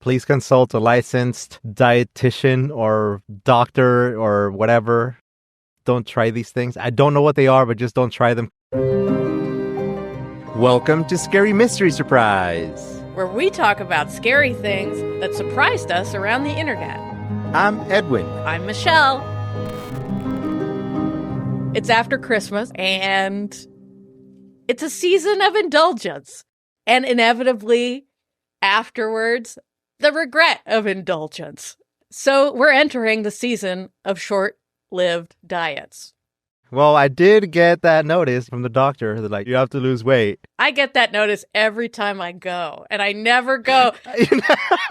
Please consult a licensed dietitian or doctor or whatever. Don't try these things. I don't know what they are, but just don't try them. Welcome to Scary Mystery Surprise, where we talk about scary things that surprised us around the internet. I'm Edwin. I'm Michelle. It's after Christmas, and it's a season of indulgence. And inevitably, afterwards, the regret of indulgence. So we're entering the season of short-lived diets. Well, I did get that notice from the doctor. They're like, you have to lose weight. I get that notice every time I go. And I never go,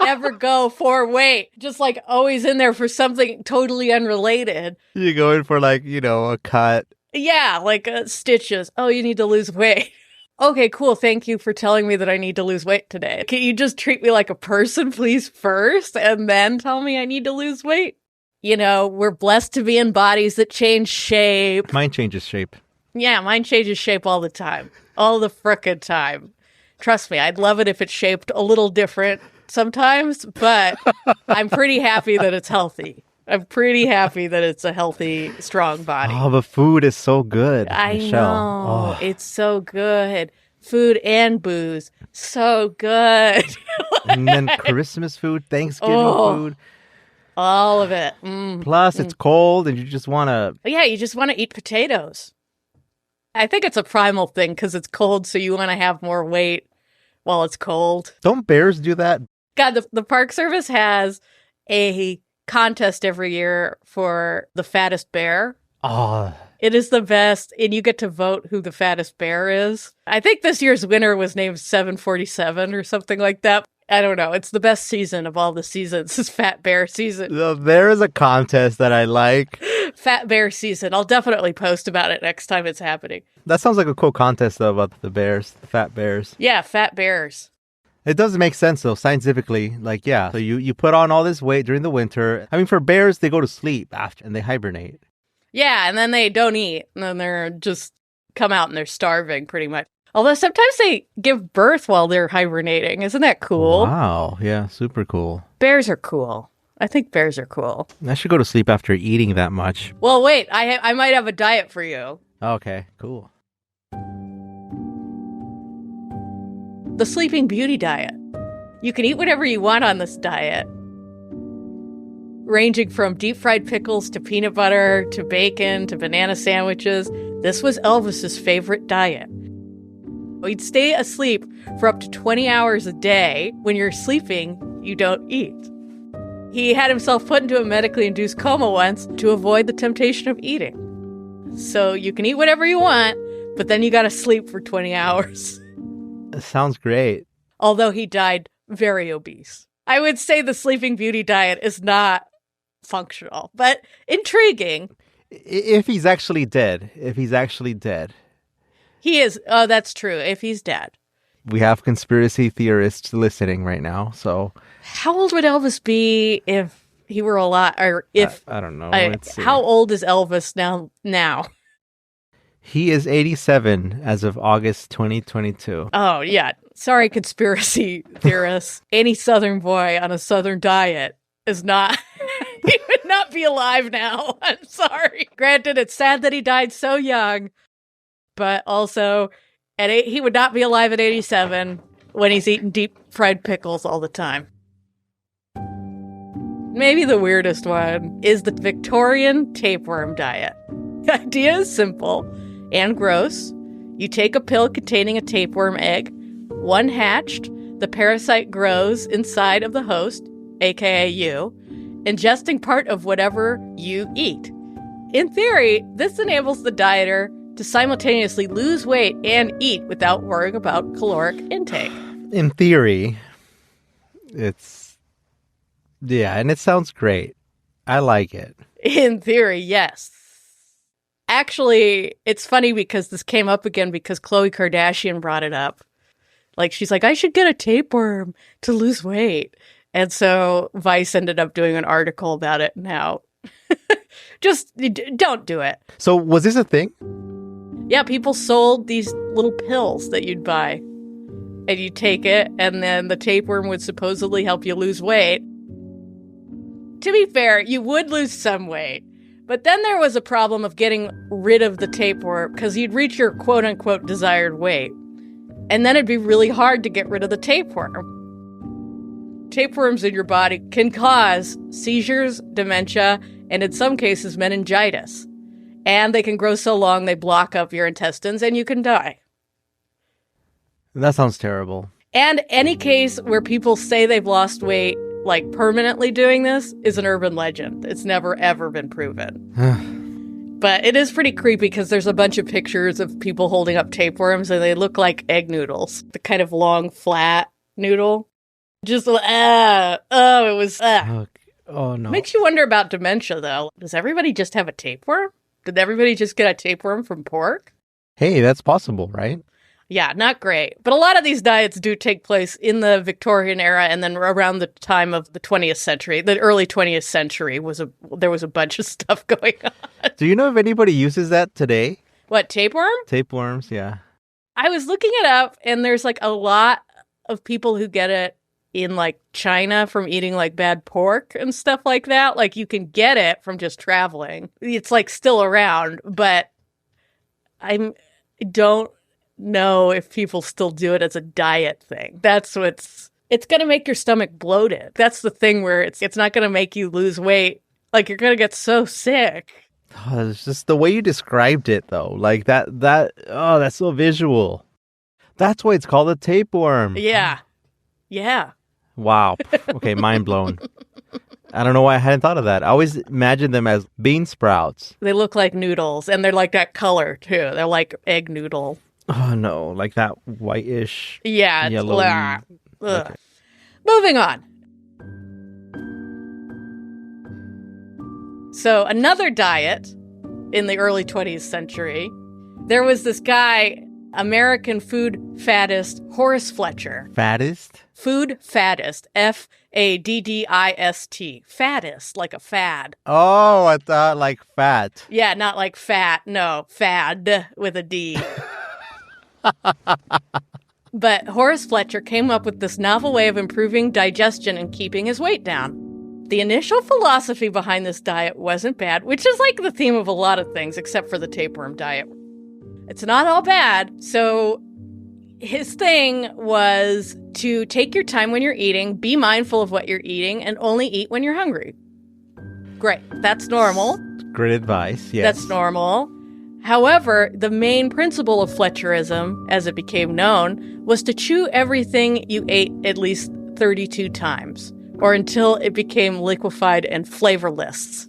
never go for weight. Just like always in there for something totally unrelated. You go in for like, a cut. Yeah, like stitches. Oh, you need to lose weight. Okay, cool. Thank you for telling me that I need to lose weight today. Can you just treat me like a person, please, first, and then tell me I need to lose weight? We're blessed to be in bodies that change shape. Mine changes shape. Yeah, mine changes shape all the time. All the frickin' time. Trust me, I'd love it if it's shaped a little different sometimes, but I'm pretty happy that it's healthy. I'm pretty happy that it's a healthy, strong body. Oh, the food is so good, I Michelle. know. Oh. It's so good. Food and booze. So good. And then Christmas food, Thanksgiving food. All of it. Mm. Plus, it's cold and you just want to... Yeah, you just want to eat potatoes. I think it's a primal thing because it's cold, so you want to have more weight while it's cold. Don't bears do that? God, the Park Service has a contest every year for the fattest bear. Oh. It is the best, and you get to vote who the fattest bear is. I think this year's winner was named 747 or something like that. I don't know. It's the best season of all the seasons. It's Fat Bear season. There is a contest that I like. Fat Bear season. I'll definitely post about it next time it's happening. That sounds like a cool contest, though, about the bears, the fat bears. Yeah, fat bears. It doesn't make sense, though, scientifically. Like, yeah, so you put on all this weight during the winter. I mean, for bears, they go to sleep after and they hibernate. Yeah, and then they don't eat. And then they're just come out and they're starving, pretty much. Although sometimes they give birth while they're hibernating. Isn't that cool? Wow. Yeah, super cool. Bears are cool. I think bears are cool. I should go to sleep after eating that much. Well, wait. I might have a diet for you. Okay, cool. The Sleeping Beauty diet. You can eat whatever you want on this diet. Ranging from deep-fried pickles to peanut butter to bacon to banana sandwiches. This was Elvis's favorite diet. He'd stay asleep for up to 20 hours a day. When you're sleeping, you don't eat. He had himself put into a medically induced coma once to avoid the temptation of eating. So you can eat whatever you want, but then you gotta sleep for 20 hours. It sounds great. Although he died very obese. I would say the Sleeping Beauty diet is not functional, but intriguing. If he's actually dead. He is. Oh, that's true. If he's dead. We have conspiracy theorists listening right now, so... How old would Elvis be if he were alive? Or if... I don't know. How old is Elvis now? He is 87 as of August 2022. Oh, yeah. Sorry, conspiracy theorists. Any Southern boy on a Southern diet is not... He would not be alive now. I'm sorry. Granted, it's sad that he died so young, but also he would not be alive at 87 when he's eating deep-fried pickles all the time. Maybe the weirdest one is the Victorian tapeworm diet. The idea is simple and gross. You take a pill containing a tapeworm egg. One hatched, the parasite grows inside of the host, aka you, ingesting part of whatever you eat. In theory, this enables the dieter to simultaneously lose weight and eat without worrying about caloric intake. In theory, it's... Yeah, and it sounds great. I like it. In theory, yes. Actually, it's funny because this came up again because Khloe Kardashian brought it up. Like, she's like, I should get a tapeworm to lose weight. And so Vice ended up doing an article about it now. Just don't do it. So was this a thing? Yeah, people sold these little pills that you'd buy. and you take it, and then the tapeworm would supposedly help you lose weight. To be fair, you would lose some weight. But then there was a problem of getting rid of the tapeworm because you'd reach your quote-unquote desired weight. And then it'd be really hard to get rid of the tapeworm. Tapeworms in your body can cause seizures, dementia, and in some cases, meningitis. And they can grow so long they block up your intestines and you can die. That sounds terrible. And any case where people say they've lost weight, like permanently doing this, is an urban legend. It's never, ever been proven. But it is pretty creepy because there's a bunch of pictures of people holding up tapeworms and they look like egg noodles. The kind of long, flat noodle. Just, it was, Oh, no. Makes you wonder about dementia, though. Does everybody just have a tapeworm? Did everybody just get a tapeworm from pork? Hey, that's possible, right? Yeah, not great. But a lot of these diets do take place in the Victorian era and then around the time of the 20th century. The early 20th century, there was a bunch of stuff going on. Do you know if anybody uses that today? What, tapeworm? Tapeworms, yeah. I was looking it up, and there's like a lot of people who get it in like China from eating like bad pork and stuff like that. Like you can get it from just traveling. It's like still around, but I don't know if people still do it as a diet thing. It's going to make your stomach bloated. That's the thing where it's not going to make you lose weight. Like you're going to get so sick. Oh, it's just the way you described it though. Like that's so visual. That's why it's called a tapeworm. Yeah. Yeah. Wow. Okay, mind blown. I don't know why I hadn't thought of that. I always imagined them as bean sprouts. They look like noodles, and they're like that color, too. They're like egg noodle. Oh, no. Like that whitish, yeah, yellow. Okay. Moving on. So another diet in the early 20th century, there was this guy, American food faddist Horace Fletcher. Faddist? Food faddist. Faddist. Faddist, like a fad. Oh, I thought like fat. Yeah, not like fat. No, fad with a D. But Horace Fletcher came up with this novel way of improving digestion and keeping his weight down. The initial philosophy behind this diet wasn't bad, which is like the theme of a lot of things, except for the tapeworm diet. It's not all bad. So his thing was to take your time when you're eating, be mindful of what you're eating, and only eat when you're hungry. Great. That's normal. Great advice, yes. That's normal. However, the main principle of Fletcherism, as it became known, was to chew everything you ate at least 32 times, or until it became liquefied and flavorless.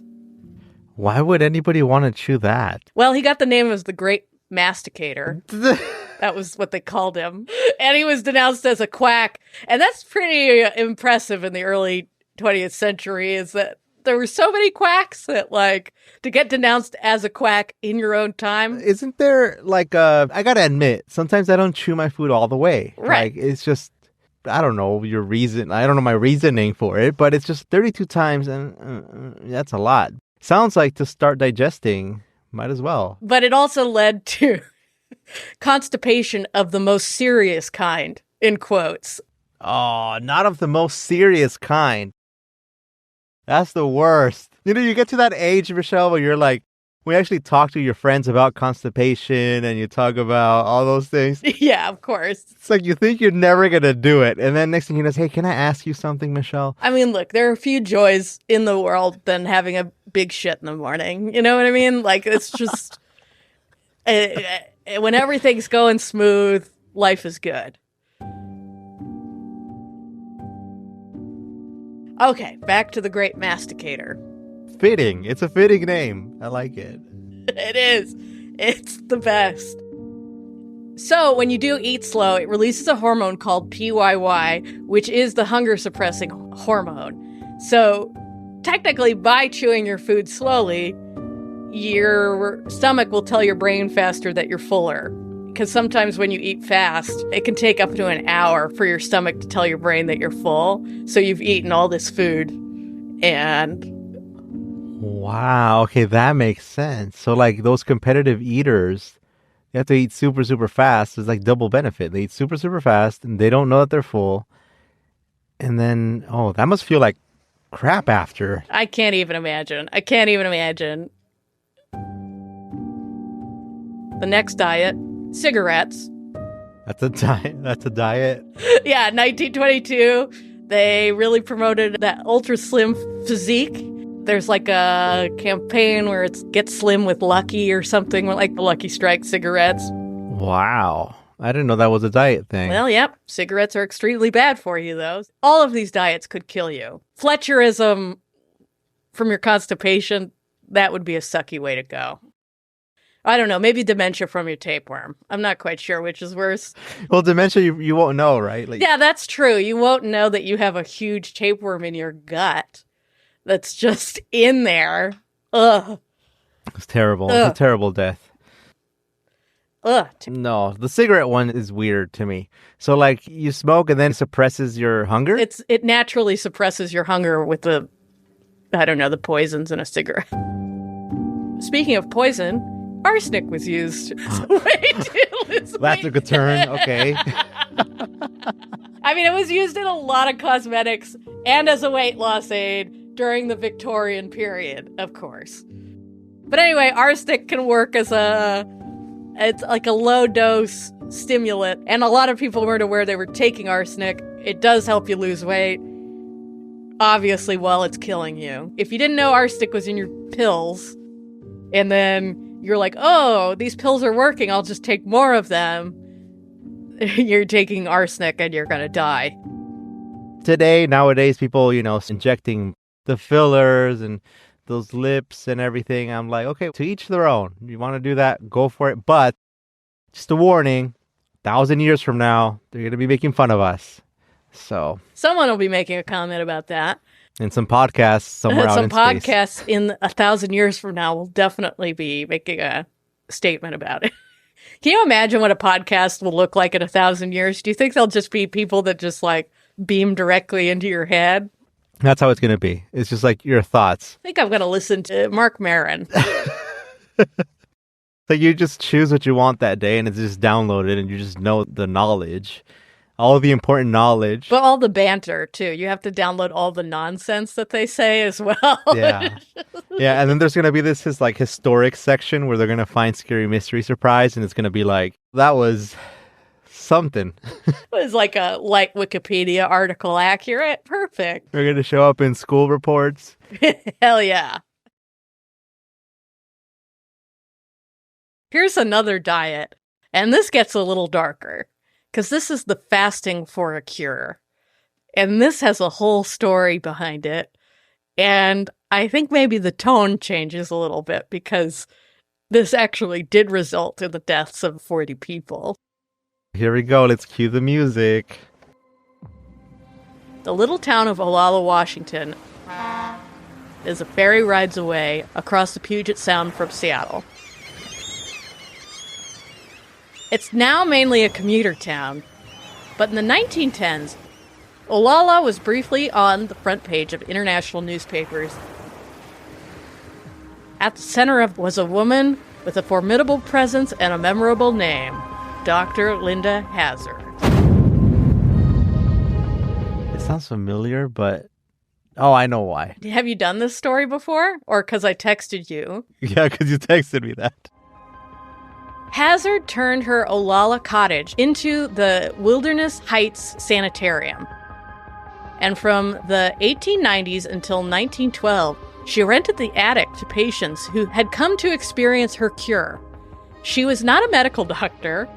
Why would anybody want to chew that? Well, he got the name as the Great Masticator. That was what they called him. And he was denounced as a quack. And that's pretty impressive in the early 20th century, is that there were so many quacks that, like, to get denounced as a quack in your own time. Isn't there, like, I gotta admit, sometimes I don't chew my food all the way. Right. Like, it's just, I don't know your reason. I don't know my reasoning for it, but it's just 32 times, and that's a lot. Sounds like to start digesting, might as well. But it also led to constipation of the most serious kind, in quotes. Oh, not of the most serious kind. That's the worst. You know, you get to that age, Michelle, where you're like, we actually talk to your friends about constipation and you talk about all those things. Yeah, of course. It's like you think you're never going to do it. And then next thing you know, hey, can I ask you something, Michelle? I mean, look, there are a few joys in the world than having a big shit in the morning. You know what I mean? Like, it's just, when everything's going smooth, life is good. Okay, back to the Great Masticator. Fitting. It's a fitting name. I like it. It is. It's the best. So when you do eat slow, it releases a hormone called PYY, which is the hunger-suppressing hormone. So technically, by chewing your food slowly, your stomach will tell your brain faster that you're fuller. Because sometimes when you eat fast, it can take up to an hour for your stomach to tell your brain that you're full. So you've eaten all this food and... Wow. Okay, that makes sense. So like those competitive eaters, You have to eat super, super fast. It's like double benefit. They eat super, super fast, and they don't know that they're full. And then, oh, that must feel like crap after. I can't even imagine. I can't even imagine. The next diet, cigarettes. That's a diet. That's a diet. Yeah, 1922, they really promoted that ultra slim physique. There's like a campaign where it's Get Slim with Lucky or something, like the Lucky Strike cigarettes. Wow. I didn't know that was a diet thing. Well, yep. Cigarettes are extremely bad for you, though. All of these diets could kill you. Fletcherism from your constipation, that would be a sucky way to go. I don't know. Maybe dementia from your tapeworm. I'm not quite sure which is worse. Well, dementia, you won't know, right? Like, Yeah, that's true. You won't know that you have a huge tapeworm in your gut that's just in there. Ugh. it's terrible. Ugh. It's a terrible death. Ugh. No, the cigarette one is weird to me. So, like, you smoke and then suppresses your hunger? It naturally suppresses your hunger with the poisons in a cigarette. Speaking of poison, arsenic was used as a way to lose weight. That took a turn. Okay. I mean, it was used in a lot of cosmetics and as a weight loss aid during the Victorian period, of course. But anyway, arsenic can work as it's like a low dose stimulant. And a lot of people weren't aware they were taking arsenic. It does help you lose weight, obviously, while it's killing you. If you didn't know arsenic was in your pills, and then you're like, oh, these pills are working, I'll just take more of them. You're taking arsenic and you're going to die. Nowadays, people, injecting the fillers and those lips and everything. I'm like, okay, to each their own. You want to do that, go for it. But just a warning, 1,000 years from now, they're going to be making fun of us. So someone will be making a comment about that. In some podcasts somewhere out in space. Some podcasts in 1,000 years from now will definitely be making a statement about it. Can you imagine what a podcast will look like in 1,000 years? Do you think they'll just be people that just like beam directly into your head? That's how it's going to be. It's just like your thoughts. I think I'm going to listen to Mark Maron. Like you just choose what you want that day and it's just downloaded and you just know the knowledge. All of the important knowledge. But all the banter, too. You have to download all the nonsense that they say as well. Yeah. Yeah, and then there's going to be this like historic section where they're going to find Scary Mystery Surprise, and it's going to be like, that was something. It was like a light Wikipedia article accurate. Perfect. We're going to show up in school reports. Hell yeah. Here's another diet, and this gets a little darker. Because this is the fasting for a cure. And this has a whole story behind it. And I think maybe the tone changes a little bit because this actually did result in the deaths of 40 people. Here we go. Let's cue the music. The little town of Olalla, Washington is a ferry rides away across the Puget Sound from Seattle. It's now mainly a commuter town, but in the 1910s, Olalla was briefly on the front page of international newspapers. At the center of was a woman with a formidable presence and a memorable name, Dr. Linda Hazzard. It sounds familiar, but oh, I know why. Have you done this story before? Or because I texted you? Yeah, because you texted me that. Hazzard turned her Olalla cottage into the Wilderness Heights Sanitarium. And from the 1890s until 1912, she rented the attic to patients who had come to experience her cure. She was not a medical doctor.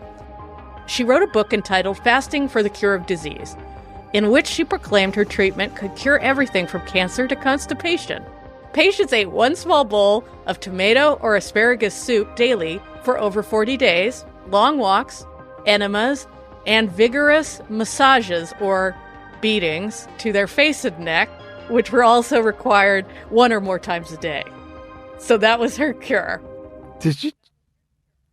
She wrote a book entitled Fasting for the Cure of Disease, in which she proclaimed her treatment could cure everything from cancer to constipation. Patients ate one small bowl of tomato or asparagus soup daily for over 40 days, long walks, enemas, and vigorous massages or beatings to their face and neck, which were also required one or more times a day. So that was her cure. Did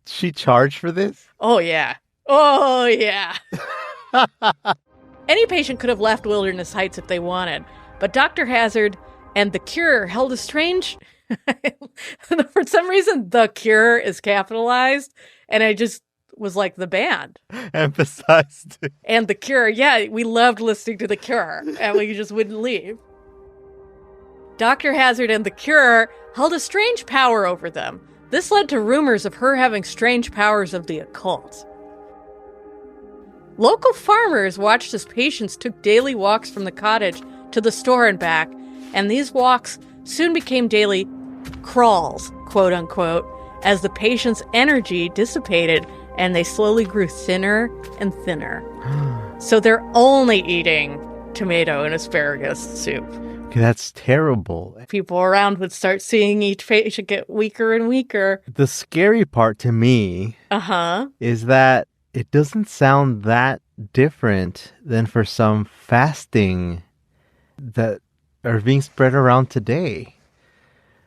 she charge for this? Oh, yeah. Oh, yeah. Any patient could have left Wilderness Heights if they wanted, but Dr. Hazzard and the cure held a strange... For some reason, the cure is capitalized, And I just was like, the band. Emphasized. And The Cure. Yeah, we loved listening to The Cure. And we just wouldn't leave. Dr. Hazzard and The Cure held a strange power over them. This led to rumors of her having strange powers of the occult. Local farmers watched as patients took daily walks from the cottage to the store and back, and these walks soon became daily crawls, quote unquote, as the patient's energy dissipated and they slowly grew thinner and thinner. So they're only eating tomato and asparagus soup. Okay, that's terrible. People around would start seeing each patient get weaker and weaker. The scary part to me is that it doesn't sound that different than for some fasting that are being spread around today.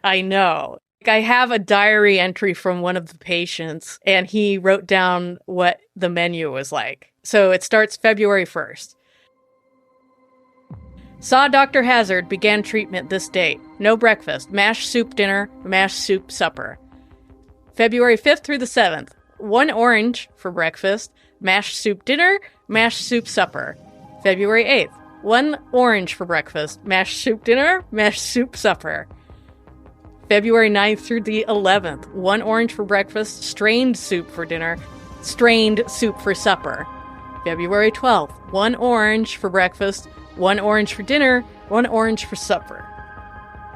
I know. I have a diary entry from one of the patients, and he wrote down what the menu was like. So it starts February 1st. Saw Dr. Hazzard, began treatment this date. No breakfast. Mashed soup dinner, mashed soup supper. February 5th through the 7th. 1 orange for breakfast, mashed soup dinner, mashed soup supper. February 8th. 1 orange for breakfast, mashed soup dinner, mashed soup supper. February 9th through the 11th. 1 orange for breakfast, strained soup for dinner, strained soup for supper. February 12th. 1 orange for breakfast, 1 orange for dinner, 1 orange for supper.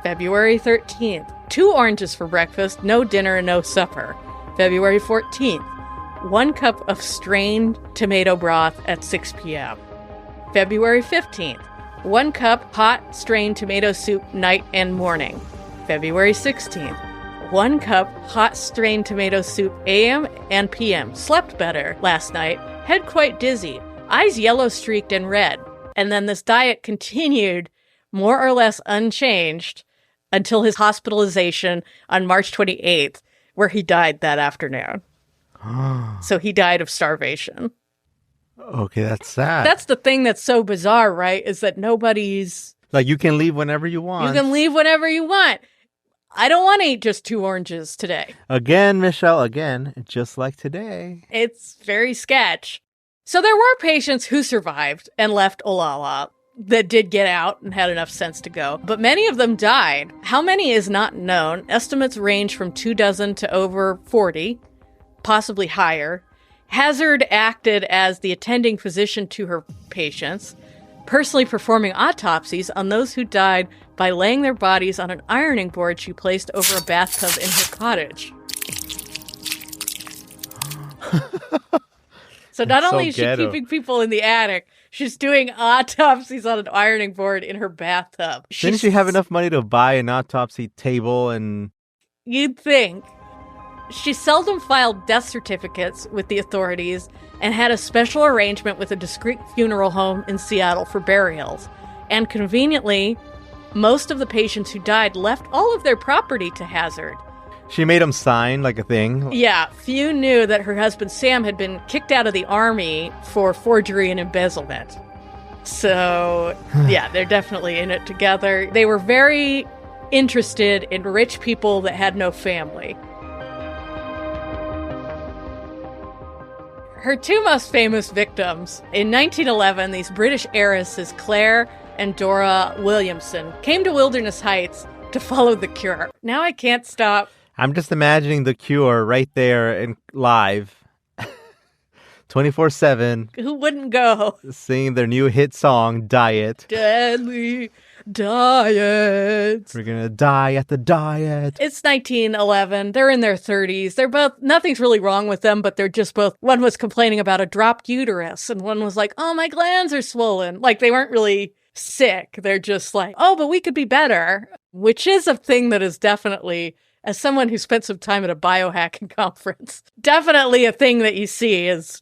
February 13th. 2 oranges for breakfast, no dinner and no supper. February 14th. 1 cup of strained tomato broth at 6 p.m. February 15th. 1 cup hot strained tomato soup night and morning. February 16th. 1 cup hot strained tomato soup a.m. and p.m. Slept better last night. Head quite dizzy. Eyes yellow streaked and red. And then this diet continued more or less unchanged until his hospitalization on March 28th, where he died that afternoon. So he died of starvation. Okay, that's sad. That's the thing that's so bizarre, right? Is that nobody's... Like, you can leave whenever you want. You can leave whenever you want. I don't want to eat just 2 oranges today. Again, Michelle, again, just like today. It's very sketch. So there were patients who survived and left Olalla that did get out and had enough sense to go, but many of them died. How many is not known. Estimates range from 24 to over 40, possibly higher. Hazzard acted as the attending physician to her patients, personally performing autopsies on those who died by laying their bodies on an ironing board she placed over a bathtub in her cottage. So not only is she keeping people in the attic, she's doing autopsies on an ironing board in her bathtub. Didn't she have enough money to buy an autopsy table and... You'd think. She seldom filed death certificates with the authorities and had a special arrangement with a discreet funeral home in Seattle for burials. And conveniently, most of the patients who died left all of their property to Hazzard. She made him sign like a thing? Yeah, few knew that her husband Sam had been kicked out of the army for forgery and embezzlement. So, yeah, they're definitely in it together. They were very interested in rich people that had no family. Her 2 most famous victims, in 1911, these British heiresses Claire and Dora Williamson came to Wilderness Heights to follow The Cure. Now I can't stop. I'm just imagining The Cure right there in live, 24/7. Who wouldn't go? Singing their new hit song, Diet. Deadly Diet. We're gonna die at the diet. It's 1911. They're in their 30s. They're both, nothing's really wrong with them, but they're just both, one was complaining about a dropped uterus, and one was like, oh, my glands are swollen. Like, they weren't really sick. They're just like, oh, but we could be better, which is a thing that is definitely, as someone who spent some time at a biohacking conference, definitely a thing that you see is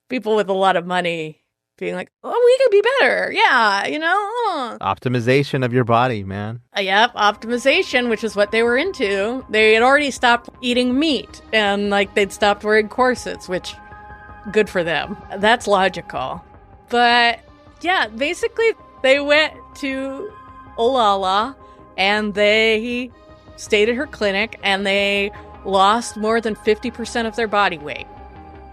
people with a lot of money being like, oh, we could be better. Yeah, you know? Optimization of your body, man. Yep, optimization, which is what they were into. They had already stopped eating meat, and like they'd stopped wearing corsets, which, good for them. That's logical. But yeah, basically they went to Olalla and they stayed at her clinic and they lost more than 50% of their body weight.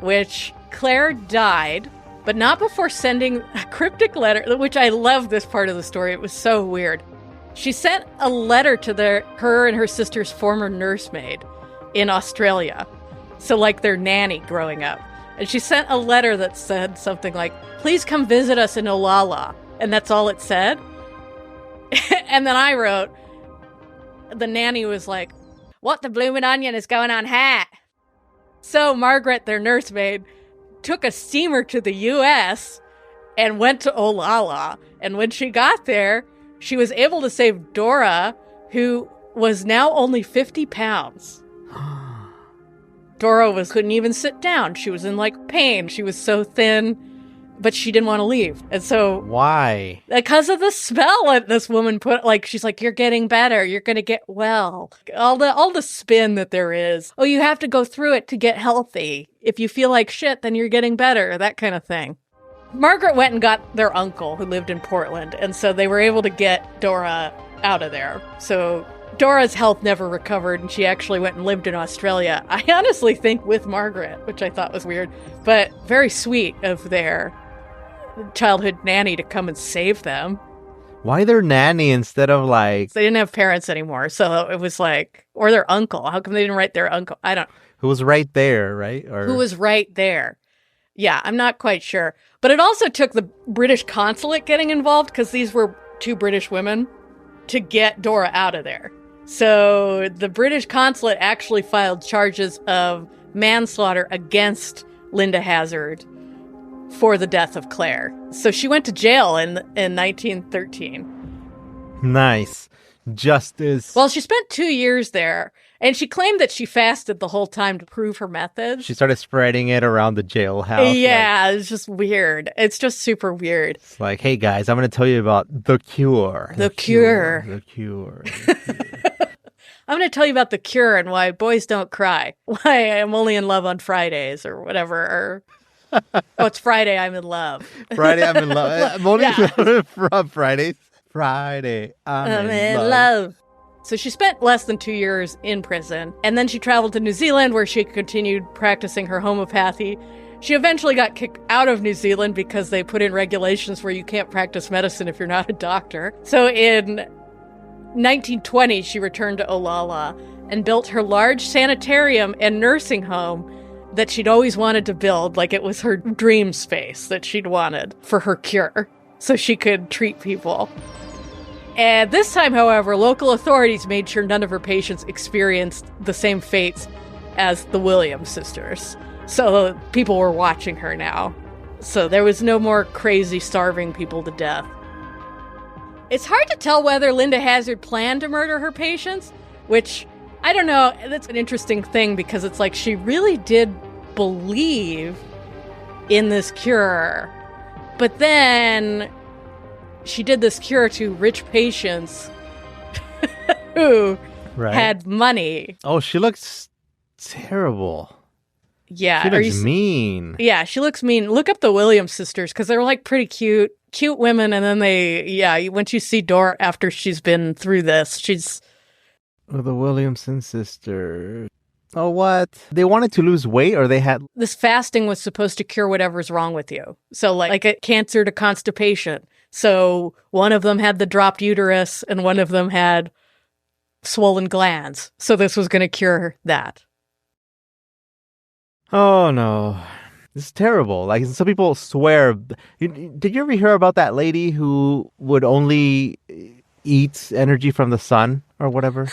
which Claire died, but not before sending a cryptic letter, which I love this part of the story. It was so weird. She sent a letter to her and her sister's former nursemaid in Australia. So like their nanny growing up. And she sent a letter that said something like, please come visit us in Olalla. And that's all it said. And then I wrote, the nanny was like, what the bloomin' onion is going on here? So Margaret, their nursemaid, took a steamer to the U.S. and went to Olalla. And when she got there, she was able to save Dora, who was now only 50 pounds. Dora couldn't even sit down. She was in pain. She was so thin, but she didn't want to leave. And so why? Because of the spell that this woman put. She's like, you're getting better. You're going to get well. All the spin that there is. Oh, you have to go through it to get healthy. If you feel like shit, then you're getting better. That kind of thing. Margaret went and got their uncle who lived in Portland. And so they were able to get Dora out of there. So Dora's health never recovered, and she actually went and lived in Australia. I honestly think with Margaret, which I thought was weird, but very sweet of their childhood nanny to come and save them. Why their nanny instead of They didn't have parents anymore, so it was or their uncle. How come they didn't write their uncle? I don't. Who was right there, right? Or who was right there? Yeah, I'm not quite sure. But it also took the British consulate getting involved, because these were two British women, to get Dora out of there. So the British consulate actually filed charges of manslaughter against Linda Hazzard for the death of Claire. So she went to jail in 1913. Nice. Justice. Well, she spent 2 years there, and she claimed that she fasted the whole time to prove her method. She started spreading it around the jailhouse. Yeah, it's just weird. It's just super weird. It's like, hey guys, I'm going to tell you about the cure. The cure. The cure. I'm going to tell you about the cure and why boys don't cry. Why I'm only in love on Fridays or whatever. Or, it's Friday, I'm in love. Friday, I'm in love. I'm only from Fridays. Friday, I'm in love. So she spent less than 2 years in prison, and then she traveled to New Zealand, where she continued practicing her homeopathy. She eventually got kicked out of New Zealand because they put in regulations where you can't practice medicine if you're not a doctor. So in 1920, she returned to Olalla and built her large sanitarium and nursing home that she'd always wanted to build. It was her dream space that she'd wanted for her cure, so she could treat people. And this time, however, local authorities made sure none of her patients experienced the same fates as the Williams sisters. So people were watching her now. So there was no more crazy starving people to death. It's hard to tell whether Linda Hazzard planned to murder her patients, which, I don't know, that's an interesting thing, because it's she really did believe in this cure. But then she did this cure to rich patients who had money. Oh, she looks terrible. Yeah. She looks mean. Yeah, she looks mean. Look up the Williams sisters, because they're pretty cute women. And then once you see Dora after she's been through this, she's... The Williamson sisters. Oh, what? They wanted to lose weight, or they had... This fasting was supposed to cure whatever's wrong with you. So like a cancer to constipation. So one of them had the dropped uterus and one of them had swollen glands. So this was going to cure that. Oh, no. This is terrible. Some people swear... Did you ever hear about that lady who would only eat energy from the sun or whatever?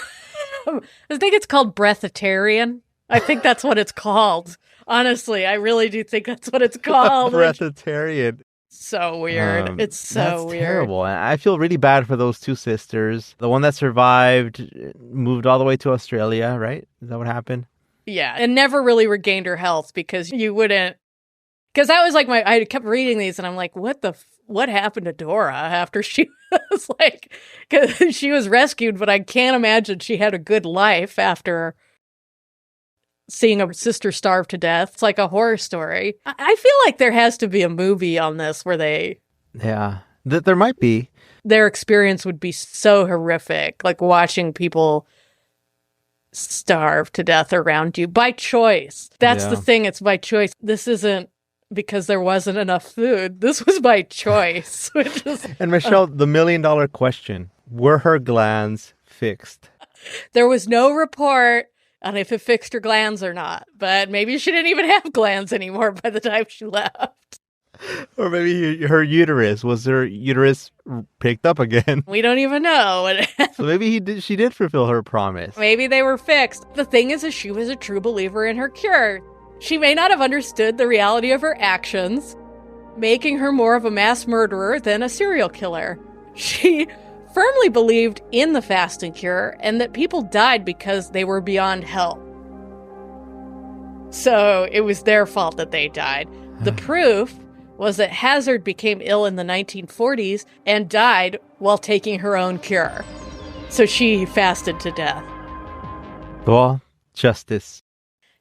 I think it's called breatharian. I think that's what it's called. Honestly, I really do think that's what it's called. Breatharian. So weird. It's so that's weird. Terrible. And I feel really bad for those two sisters. The one that survived moved all the way to Australia, right? Is that what happened? Yeah, and never really regained her health, because you wouldn't... Because that was I kept reading these and I'm like, what happened to Dora after she was because she was rescued, but I can't imagine she had a good life after seeing her sister starve to death. It's like a horror story. I feel like there has to be a movie on this where they... Yeah, there might be. Their experience would be so horrific, watching people starve to death around you by choice. That's the Yeah. thing. It's by choice. This isn't because there wasn't enough food. This was by choice. Which is, And Michelle, the $1 million question, were her glands fixed? there was no report on if it fixed her glands or not. But maybe she didn't even have glands anymore by the time she left. Or maybe her uterus, was her uterus picked up again? We don't even know. So maybe she did fulfill her promise. Maybe they were fixed. The thing is she was a true believer in her cure. She may not have understood the reality of her actions, making her more of a mass murderer than a serial killer. She firmly believed in the fasting cure and that people died because they were beyond help. So it was their fault that they died. The proof was that Hazzard became ill in the 1940s and died while taking her own cure. So she fasted to death. Well, justice.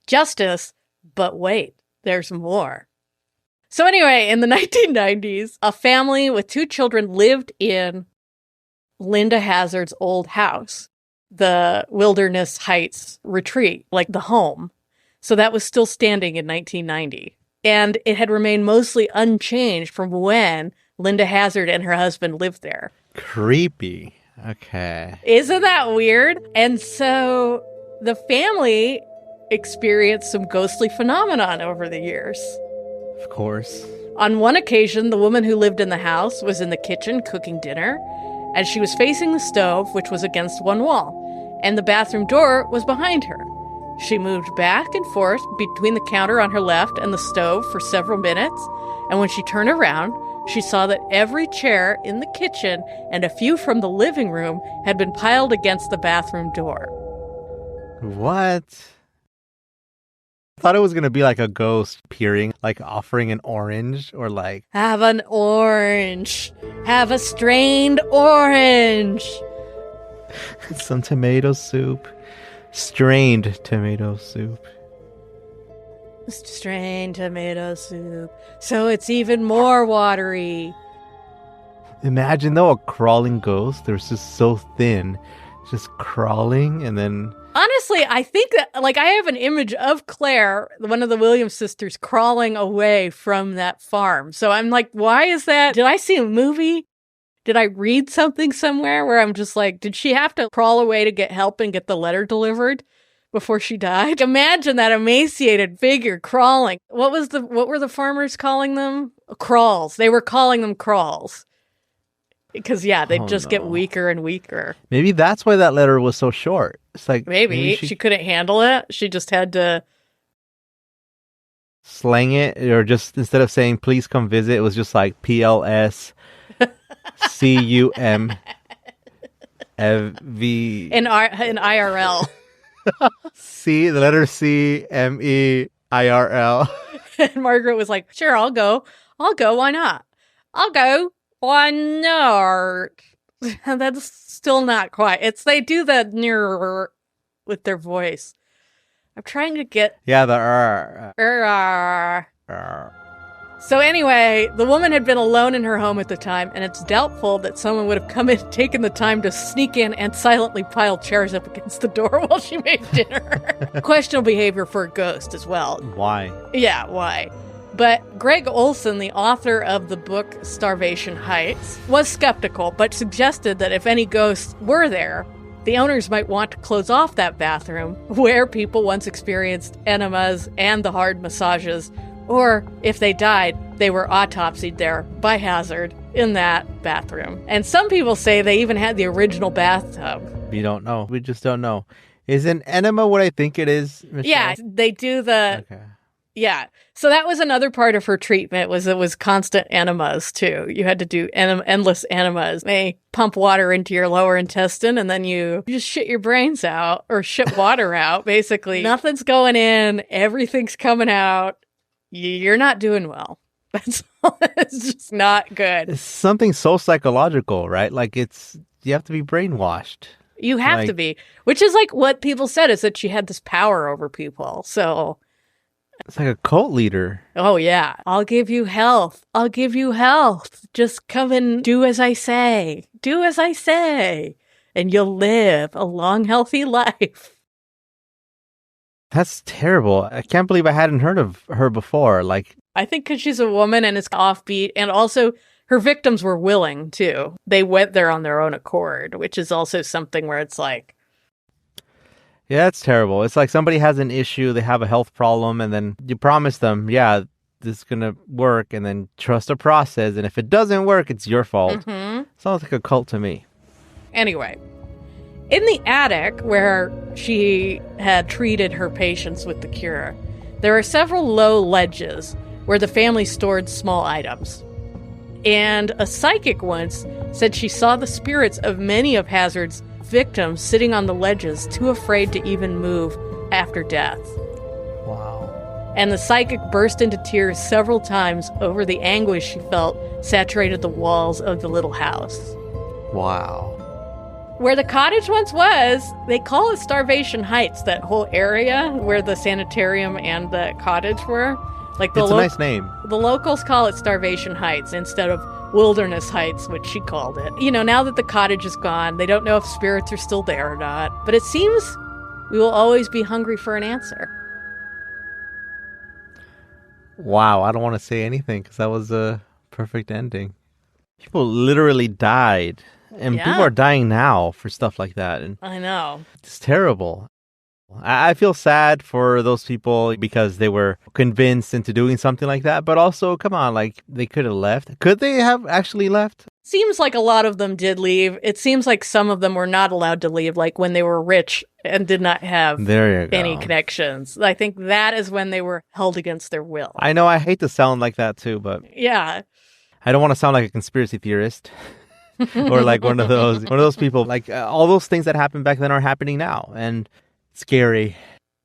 Justice, but wait, there's more. So anyway, in the 1990s, a family with 2 children lived in Linda Hazzard's old house, the Wilderness Heights retreat, like the home. So that was still standing in 1990. And it had remained mostly unchanged from when Linda Hazzard and her husband lived there. Creepy. Okay. Isn't that weird? And so the family experienced some ghostly phenomenon over the years. Of course. On one occasion, the woman who lived in the house was in the kitchen cooking dinner, and she was facing the stove, which was against one wall, and the bathroom door was behind her. She moved back and forth between the counter on her left and the stove for several minutes, and when she turned around, she saw that every chair in the kitchen and a few from the living room had been piled against the bathroom door. What? I thought it was going to be like a ghost peering, like offering an orange or like... Have an orange. Have a strained orange. some tomato soup. Strained tomato soup. Strained tomato soup. So it's even more watery. Imagine though a crawling ghost. They're just so thin. Just crawling and then... Honestly, I think that, like, I have an image of Claire, one of the Williams sisters, crawling away from that farm. So I'm like, why is that? Did I see a movie? Did I read something somewhere where I'm just like, did she have to crawl away to get help and get the letter delivered before she died? Imagine that emaciated figure crawling. What were the farmers calling them? Crawls. They were calling them crawls. Because, yeah, they'd just get weaker and weaker. Maybe that's why that letter was so short. It's like maybe she couldn't handle it. She just had to slang it, or just instead of saying please come visit, it was just like PLS CUM FV in IRL. C, the letter C MEIRL. And Margaret was like, "Sure, I'll go. Why not? I'll go. Why not?" That's still not quite. They do that near with their voice. I'm trying to get... Yeah, the So anyway, the woman had been alone in her home at the time, and it's doubtful that someone would have come in, taken the time to sneak in and silently pile chairs up against the door while she made dinner. Questionable behavior for a ghost as well. Why? Yeah, why? But Greg Olson, the author of the book Starvation Heights, was skeptical, but suggested that if any ghosts were there, the owners might want to close off that bathroom where people once experienced enemas and the hard massages, or if they died, they were autopsied there by Hazzard in that bathroom. And some people say they even had the original bathtub. We don't know. We just don't know. Is an enema what I think it is, Michelle? Yeah, they do the... Okay. Yeah. So that was another part of her treatment, was constant enemas, too. You had to do endless enemas. They pump water into your lower intestine, and then you just shit your brains out, or shit water out, basically. Nothing's going in. Everything's coming out. You're not doing well. That's all. It's just not good. It's something so psychological, right? Like you have to be brainwashed. You have to be. Which is like what people said, is that she had this power over people. So... It's like a cult leader. Oh, yeah. I'll give you health. I'll give you health. Just come and do as I say. Do as I say. And you'll live a long, healthy life. That's terrible. I can't believe I hadn't heard of her before. Like, I think because she's a woman and is offbeat, and also her victims were willing, too. They went there on their own accord, which is also something where it's like... Yeah, it's terrible. It's like somebody has an issue, they have a health problem, and then you promise them, yeah, this is going to work, and then trust the process, and if it doesn't work, it's your fault. Mm-hmm. Sounds like a cult to me. Anyway, in the attic where she had treated her patients with the cure, there are several low ledges where the family stored small items. And a psychic once said she saw the spirits of many of Hazzard's victims sitting on the ledges, too afraid to even move after death. Wow. And the psychic burst into tears several times over the anguish she felt saturated the walls of the little house. Wow. Where the cottage once was, they call it Starvation Heights, that whole area where the sanitarium and the cottage were. Like It's a nice name. The locals call it Starvation Heights instead of Wilderness Heights, which she called it. You know, now that the cottage is gone, they don't know if spirits are still there or not. But it seems we will always be hungry for an answer. Wow, I don't want to say anything because that was a perfect ending. People literally died. And people are dying now for stuff like that. And I know. it's terrible. I feel sad for those people because they were convinced into doing something like that. But also, come on, like, they could have left. Could they have actually left? Seems like a lot of them did leave. It seems like some of them were not allowed to leave, like when they were rich and did not have any connections. I think that is when they were held against their will. I know, I hate to sound like that too, but yeah, I don't want to sound like a conspiracy theorist. Or like one of those people. Like all those things that happened back then are happening now, and scary.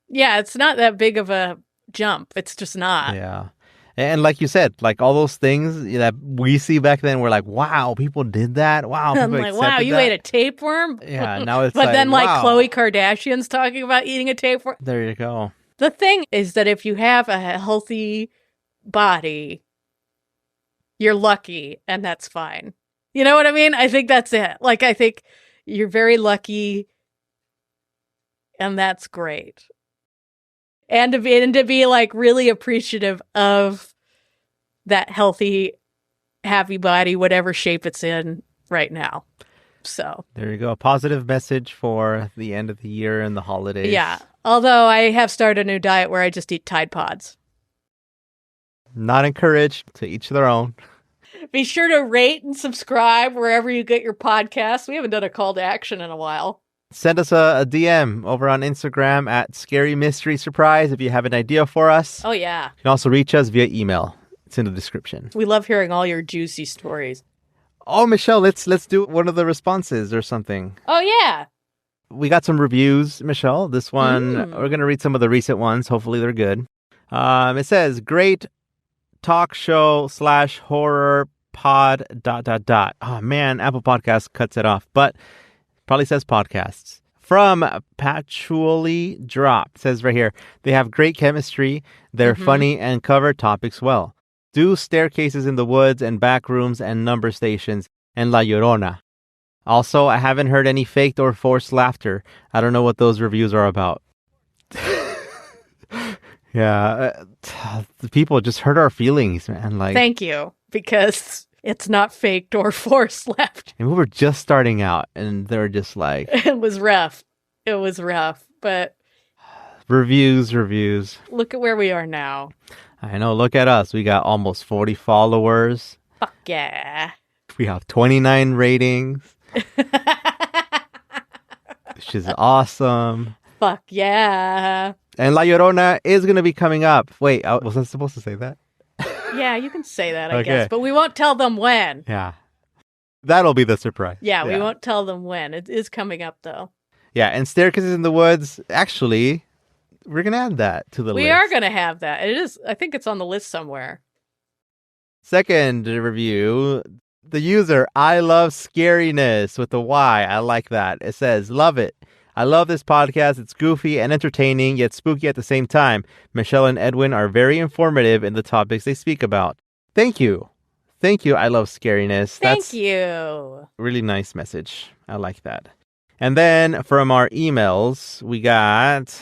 Yeah, it's not that big of a jump. It's just not. Yeah, and like you said, like all those things that we see back then, we're like, wow, people did that. Wow, people I'm like, wow, you ate a tapeworm. Yeah, now it's but then like wow. Khloe Kardashian's talking about eating a tapeworm. There you go. The thing is that if you have a healthy body, you're lucky, and that's fine. You know what I mean? I think that's it. Like, I think you're very lucky, and that's great. And to be like really appreciative of that healthy, happy body, whatever shape it's in right now. So there you go. A positive message for the end of the year and the holidays. Yeah. Although I have started a new diet where I just eat Tide Pods. Not encouraged, to each their own. Be sure to rate and subscribe wherever you get your podcasts. We haven't done a call to action in a while. Send us a DM over on Instagram at Scary Mystery Surprise if you have an idea for us. Oh, yeah. You can also reach us via email. It's in the description. We love hearing all your juicy stories. Oh, Michelle, let's do one of the responses or something. Oh, yeah. We got some reviews, Michelle. This one, we're going to read some of the recent ones. Hopefully they're good. It says, great talk show / horror pod ... Oh man, Apple Podcasts cuts it off, but probably says podcasts. From Patchouli Drop, says right here, they have great chemistry, they're funny and cover topics well. Do staircases in the woods and back rooms and number stations and La Llorona. Also, I haven't heard any faked or forced laughter. I don't know what those reviews are about. Yeah, the people just hurt our feelings, man. Like, thank you, because it's not faked or forced laughter. And we were just starting out, and they're just like... It was rough. It was rough, but... Reviews. Look at where we are now. I know, look at us. We got almost 40 followers. Fuck yeah. We have 29 ratings. Which is awesome. Fuck yeah. And La Llorona is going to be coming up. Wait, was I supposed to say that? Yeah, you can say that, I guess. But we won't tell them when. Yeah. That'll be the surprise. Yeah, we won't tell them when. It is coming up, though. Yeah, and Staircases in the Woods, actually, we're going to add that to the list. We are going to have that. It is. I think it's on the list somewhere. Second review, the user, I love scariness with a Y. I like that. It says, love it. I love this podcast. It's goofy and entertaining, yet spooky at the same time. Michelle and Edwin are very informative in the topics they speak about. Thank you. Thank you. I love scariness. Thank you. Really nice message. I like that. And then from our emails, we got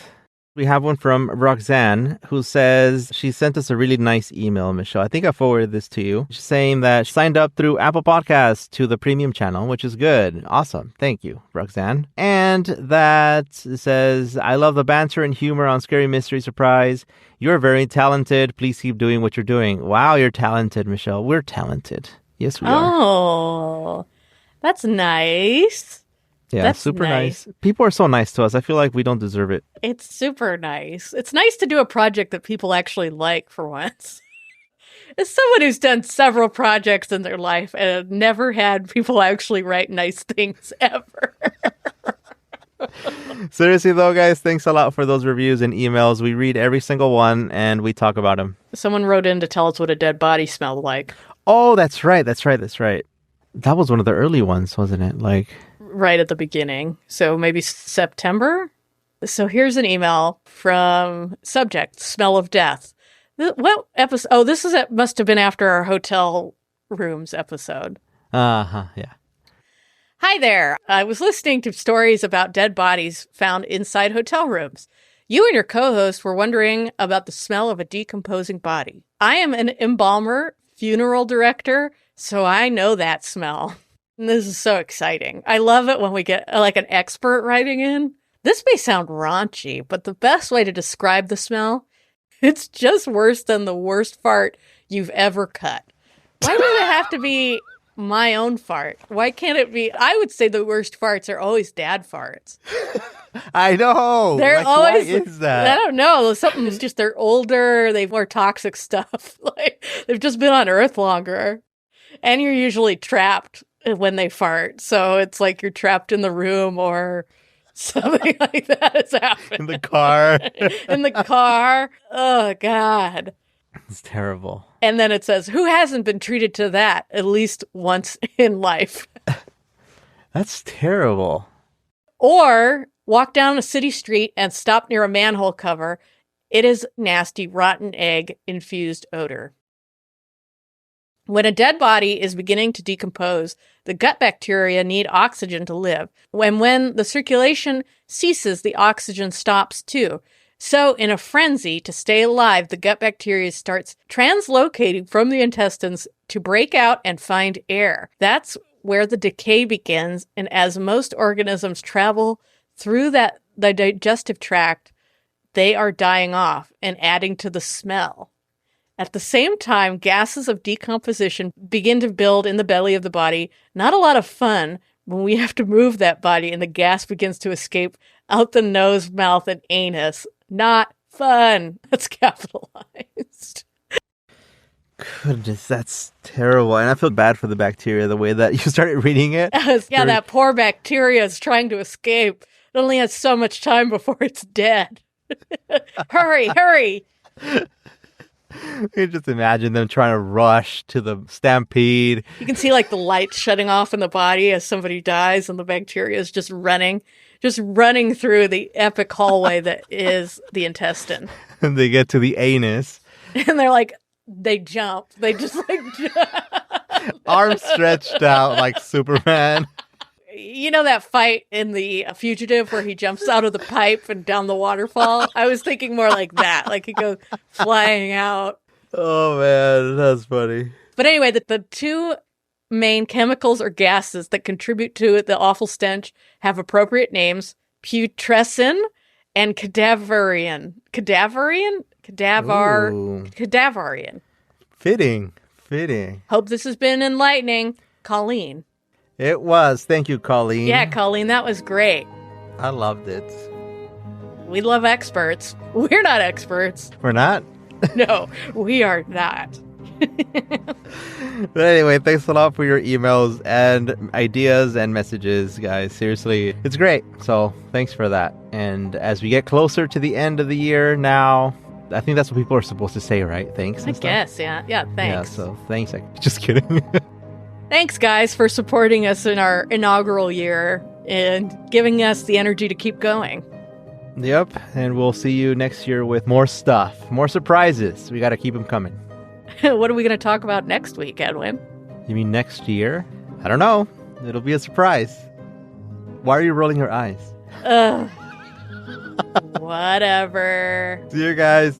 We have one from Roxanne, who says she sent us a really nice email, Michelle. I think I forwarded this to you. She's saying that she signed up through Apple Podcasts to the premium channel, which is good. Awesome. Thank you, Roxanne. And that says, I love the banter and humor on Scary Mystery Surprise. You're very talented. Please keep doing what you're doing. Wow, you're talented, Michelle. We're talented. Yes, we are. Oh, that's nice. Yeah, that's super nice. People are so nice to us. I feel like we don't deserve it. It's super nice. It's nice to do a project that people actually like for once. As someone who's done several projects in their life and never had people actually write nice things ever. Seriously, though, guys, thanks a lot for those reviews and emails. We read every single one and we talk about them. Someone wrote in to tell us what a dead body smelled like. Oh, that's right. That was one of the early ones, wasn't it? Right at the beginning. So maybe September? So here's an email from subject, Smell of Death. What episode? Oh, must have been after our hotel rooms episode. Yeah. Hi there. I was listening to stories about dead bodies found inside hotel rooms. You and your co-host were wondering about the smell of a decomposing body. I am an embalmer, funeral director, so I know that smell. And this is so exciting. I love it when we get an expert writing in. This may sound raunchy, but the best way to describe the smell, it's just worse than the worst fart you've ever cut. Why does it have to be my own fart? Why can't it be? I would say the worst farts are always dad farts. I know. They're always. Why is that? I don't know. Something's just they're older. They've more toxic stuff. They've just been on Earth longer, and you're usually trapped when they fart. So it's like you're trapped in the room or something like that has happened. In the car. In the car. Oh, God. It's terrible. And then it says, who hasn't been treated to that at least once in life? That's terrible. Or walk down a city street and stop near a manhole cover. It is nasty, rotten egg infused odor. When a dead body is beginning to decompose, the gut bacteria need oxygen to live. When the circulation ceases, the oxygen stops too. So in a frenzy to stay alive, the gut bacteria starts translocating from the intestines to break out and find air. That's where the decay begins, and as most organisms travel through the digestive tract, they are dying off and adding to the smell. At the same time, gases of decomposition begin to build in the belly of the body. Not a lot of fun when we have to move that body and the gas begins to escape out the nose, mouth, and anus. Not fun. That's capitalized. Goodness, that's terrible. And I feel bad for the bacteria, the way that you started reading it. Yeah, that poor bacteria is trying to escape. It only has so much time before it's dead. Hurry. You just imagine them trying to rush to the stampede. You can see the lights shutting off in the body as somebody dies, and the bacteria is just running through the epic hallway that is the intestine. And they get to the anus. And they jump. They just jump. Arms stretched out like Superman. You know that fight in The Fugitive where he jumps out of the pipe and down the waterfall? I was thinking more like that. He goes flying out. Oh, man. That's funny. But anyway, the two main chemicals or gases that contribute to the awful stench have appropriate names: putrescin and cadaverian. Cadaverian? Cadaverian. Fitting. Hope this has been enlightening. Colleen. It was. Thank you, Colleen. Yeah, Colleen, that was great. I loved it. We love experts. We're not experts. We're not? No, we are not. But anyway, thanks a lot for your emails and ideas and messages, guys. Seriously, it's great. So thanks for that. And as we get closer to the end of the year now, I think that's what people are supposed to say, right? Thanks. I guess, yeah. Yeah, thanks. Yeah, so thanks. Just kidding. Thanks, guys, for supporting us in our inaugural year and giving us the energy to keep going. Yep, and we'll see you next year with more stuff, more surprises. We got to keep them coming. What are we going to talk about next week, Edwin? You mean next year? I don't know. It'll be a surprise. Why are you rolling your eyes? Whatever. See you guys.